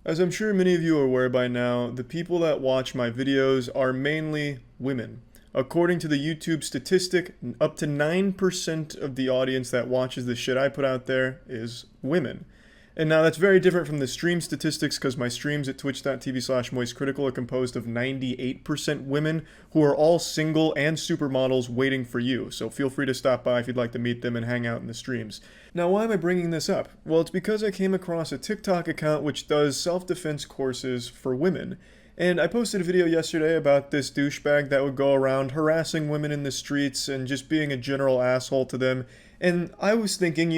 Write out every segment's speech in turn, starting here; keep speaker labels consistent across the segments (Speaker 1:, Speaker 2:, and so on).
Speaker 1: As I'm sure many of you are aware by now, the people that watch my videos are mainly women. According to the YouTube statistic, up to 9% of the audience that watches the shit I put out there is women. And now that's very different from the stream statistics because my streams at twitch.tv/moistcritical are composed of 98% women who are all single and supermodels waiting for you. So feel free to stop by if you'd like to meet them and hang out in the streams. Now why am I bringing this up? Well, it's because I came across a TikTok account which does self-defense courses for women. And I posted a video yesterday about this douchebag that would go around harassing women in the streets and just being a general asshole to them. And I was thinking,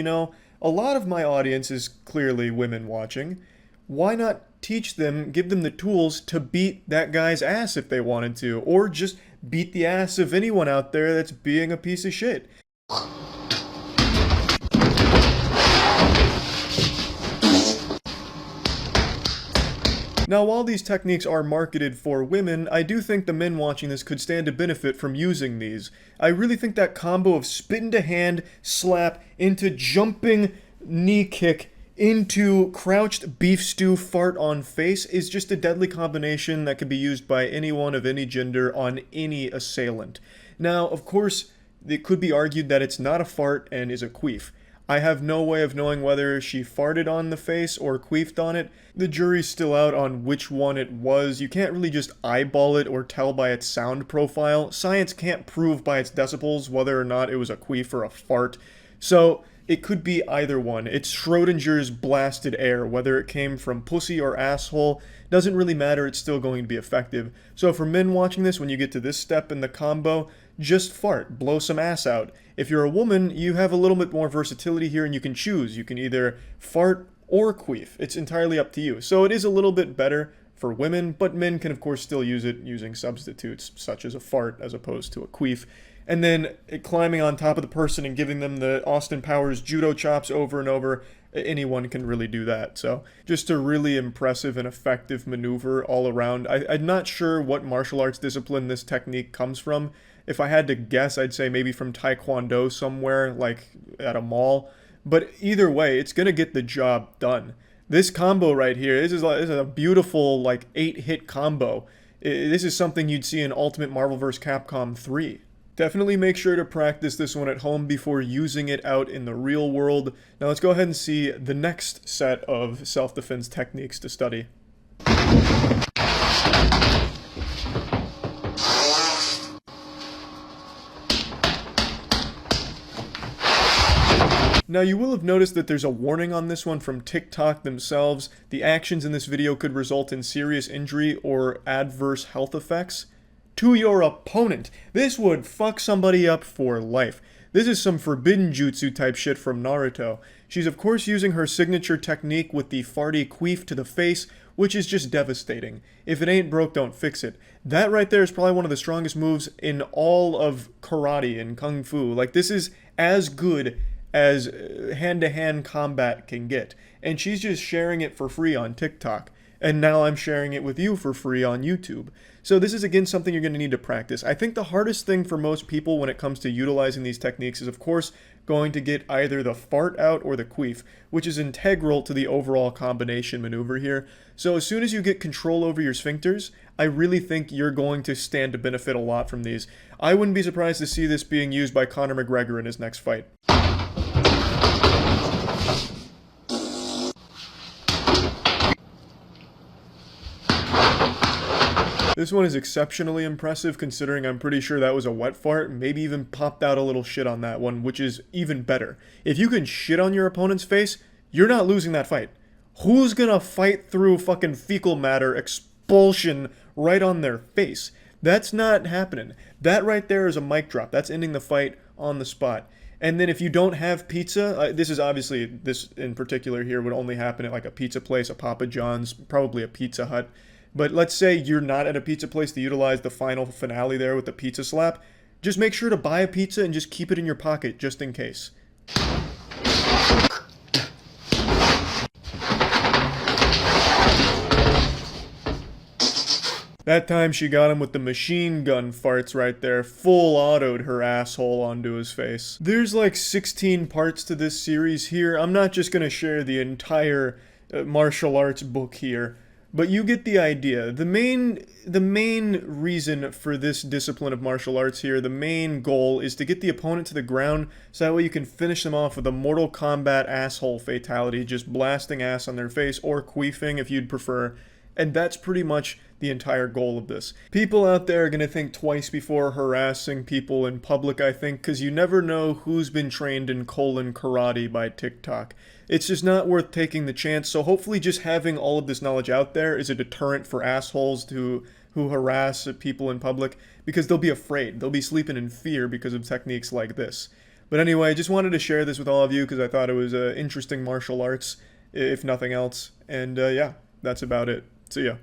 Speaker 1: a lot of my audience is clearly women watching. Why not teach them, give them the tools to beat that guy's ass if they wanted to, or just beat the ass of anyone out there that's being a piece of shit? Now, while these techniques are marketed for women, I do think the men watching this could stand to benefit from using these. I really think that combo of spit into hand, slap, into jumping knee kick, into crouched beef stew fart on face is just a deadly combination that could be used by anyone of any gender on any assailant. Now, of course, it could be argued that it's not a fart and is a queef. I have no way of knowing whether she farted on the face or queefed on it. The jury's still out on which one it was. You can't really just eyeball it or tell by its sound profile. Science can't prove by its decibels whether or not it was a queef or a fart. So it could be either one. It's Schrodinger's blasted air. Whether it came from pussy or asshole doesn't really matter. It's still going to be effective. So for men watching this, when you get to this step in the combo, just fart, blow some ass out. If you're a woman, you have a little bit more versatility here and you can choose. You can either fart or queef. It's entirely up to you. So it is a little bit better for women, but men can of course still use it using substitutes such as a fart as opposed to a queef. And then climbing on top of the person and giving them the Austin Powers judo chops over and over, anyone can really do that. So just a really impressive and effective maneuver all around. I'm not sure what martial arts discipline this technique comes from. If I had to guess, I'd say maybe from Taekwondo somewhere, like at a mall. But either way, it's going to get the job done. This combo right here, this is a beautiful, 8-hit combo. This is something you'd see in Ultimate Marvel vs. Capcom 3. Definitely make sure to practice this one at home before using it out in the real world. Now let's go ahead and see the next set of self-defense techniques to study. Now you will have noticed that there's a warning on this one from TikTok themselves. The actions in this video could result in serious injury or adverse health effects to your opponent. This would fuck somebody up for life. This is some forbidden jutsu type shit from Naruto. She's of course using her signature technique with the farty queef to the face, which is just devastating. If it ain't broke, don't fix it. That right there is probably one of the strongest moves in all of karate and kung fu. This is as good as hand-to-hand combat can get. And she's just sharing it for free on TikTok. And now I'm sharing it with you for free on YouTube. So this is again something you're going to need to practice. I think the hardest thing for most people when it comes to utilizing these techniques is of course going to get either the fart out or the queef, which is integral to the overall combination maneuver here. So as soon as you get control over your sphincters, I really think you're going to stand to benefit a lot from these. I wouldn't be surprised to see this being used by Conor McGregor in his next fight. This one is exceptionally impressive considering I'm pretty sure that was a wet fart, maybe even popped out a little shit on that one, which is even better. If you can shit on your opponent's face, you're not losing that fight. Who's gonna fight through fucking fecal matter expulsion right on their face? That's not happening. That right there is a mic drop. That's ending the fight on the spot. And then if you don't have pizza, this is obviously, this in particular here would only happen at a pizza place, a Papa John's, probably a Pizza Hut. But let's say you're not at a pizza place to utilize the final finale there with the pizza slap. Just make sure to buy a pizza and just keep it in your pocket just in case. That time she got him with the machine gun farts right there, full autoed her asshole onto his face. There's 16 parts to this series here. I'm not just gonna share the entire martial arts book here, but you get the idea. The main reason for this discipline of martial arts here, the main goal is to get the opponent to the ground so that way you can finish them off with a Mortal Kombat asshole fatality, just blasting ass on their face or queefing if you'd prefer. And that's pretty much the entire goal of this. People out there are going to think twice before harassing people in public, I think, because you never know who's been trained in colon karate by TikTok. It's just not worth taking the chance, so hopefully just having all of this knowledge out there is a deterrent for assholes who harass people in public, because they'll be afraid. They'll be sleeping in fear because of techniques like this. But anyway, I just wanted to share this with all of you because I thought it was interesting martial arts, if nothing else. And yeah, that's about it. See ya.